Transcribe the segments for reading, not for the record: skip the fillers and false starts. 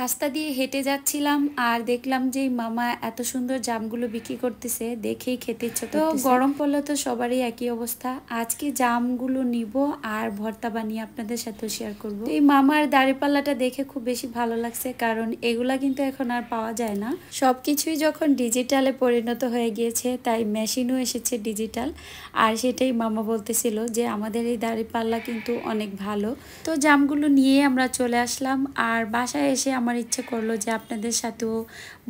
রাস্তা দিয়ে হেঁটে যাচ্ছিলাম আর দেখলাম যে মামা এত সুন্দর জামগুলো বিক্রি করতেছে, দেখেই খেতে ইচ্ছে করতেছে। তো গরম পড়লে তো সবারই একই অবস্থা। আজকে জামগুলো নিব আর ভর্তা বানিয়ে আপনাদের সাথেও শেয়ার করব। এই মামার দাঁড়িপাল্লাটা দেখে খুব বেশি ভালো লাগছে, কারণ এগুলা কিন্তু এখন আর পাওয়া যায় না। সবকিছুই যখন ডিজিটালে পরিণত হয়ে গিয়েছে, তাই মেশিনও এসেছে ডিজিটাল। আর সেটাই মামা বলতেছিল যে আমাদের এই দাঁড়িপাল্লা কিন্তু অনেক ভালো। তো জামগুলো নিয়ে আমরা চলে আসলাম, আর বাসায় এসে আমার ইচ্ছে করলো যে আপনাদের সাথেও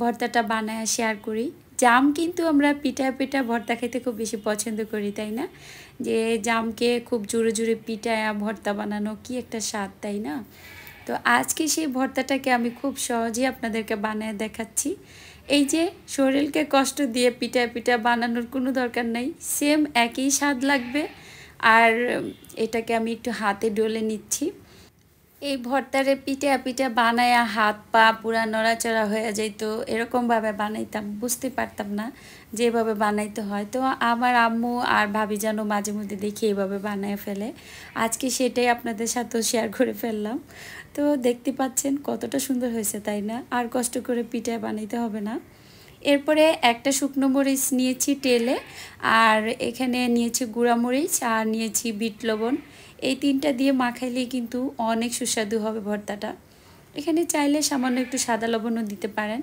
ভর্তাটা বানায় শেয়ার করি। জাম কিন্তু আমরা পিঠা পিঠা ভর্তা খেতে খুব বেশি পছন্দ করি, তাই না? যে জামকে খুব জোরে জোরে পিঠায় ভর্তা বানানো কি একটা স্বাদ, তাই না? তো আজকে সেই ভর্তাটাকে আমি খুব সহজেই আপনাদেরকে বানিয়ে দেখাচ্ছি। এই যে শরীরকে কষ্ট দিয়ে পিঠা পিঠা বানানোর কোনো দরকার নেই, সেম একই স্বাদ লাগবে। আর এটাকে আমি একটু হাতে ডলে নিচ্ছি। এই ভর্তারে পিঠা পিঠা বানায়া হাত পা পুরা নড়াচড়া হয়ে যেত, এরকমভাবে বানাইতাম, বুঝতে পারতাম না যেভাবে বানাইতে হয়। তো আমার আম্মু আর ভাবি যেন মাঝে মধ্যে দেখি এইভাবে বানায় ফেলে। আজকে সেটাই আপনাদের সাথেও শেয়ার করে ফেললাম। তো দেখতে পাচ্ছেন কতটা সুন্দর হয়েছে, তাই না? আর কষ্ট করে পিঠা বানাইতে হবে না। এরপরে একটা শুকনো মরিচ নিয়েছি টেলে, আর এখানে নিয়েছি গুঁড়া মরিচ, আর নিয়েছি বিট লবণ। এই তিনটা দিয়ে মাখাইলেই কিন্তু অনেক সুস্বাদু হবে ভর্তাটা। এখানে চাইলে সামান্য একটু সাদা লবণও দিতে পারেন।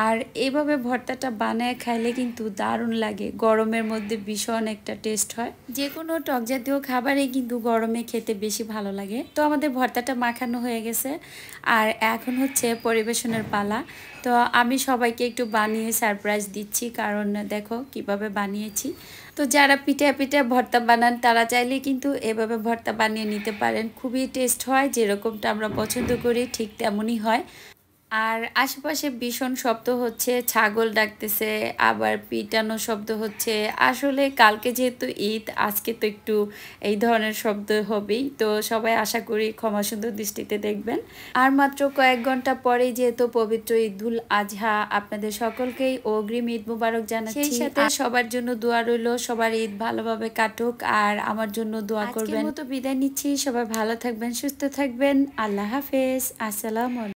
আর এইভাবে ভর্তাটা বানায় খাইলে কিন্তু দারুণ লাগে, গরমের মধ্যে ভীষণ একটা টেস্ট হয়। যে কোনো টক জাতীয় খাবারই কিন্তু গরমে খেতে বেশি ভালো লাগে। তো আমাদের ভর্তাটা মাখানো হয়ে গেছে, আর এখন হচ্ছে পরিবেশনের পালা। তো আমি সবাইকে একটু বানিয়ে সারপ্রাইজ দিচ্ছি, কারণ দেখো কিভাবে বানিয়েছি। তো যারা পিঠা পিঠা ভর্তা বানান তারা চাইলে কিন্তু এভাবে ভর্তা বানিয়ে নিতে পারেন, খুবই টেস্ট হয়। যেরকমটা আমরা পছন্দ করি ঠিক তেমনই হয়। আর আশেপাশে ভীষণ শব্দ হচ্ছে, ছাগল ডাকতেছে, আবার পিটানো শব্দ হচ্ছে। আসলে কালকে যেহেতু ঈদ, আজকে তো একটু এই ধরনের শব্দ হবেই। তো সবাই আশা করি ক্ষমা সুন্দর দৃষ্টিতে দেখবেন। আর মাত্র কয়েক ঘন্টা পরেই যেহেতু পবিত্র ঈদুল আজহা, আপনাদের সকলকেই অগ্রিম ঈদ মুবারক জানাচ্ছি। সেই সাথে সবার জন্য দোয়া রইল, সবার ঈদ ভালোভাবে কাটুক, আর আমার জন্য দোয়া করবেন। আজকের মতো বিদায় নিচ্ছি, সবাই ভালো থাকবেন, সুস্থ থাকবেন। আল্লাহ হাফেজ, আসসালামু আলাইকুম।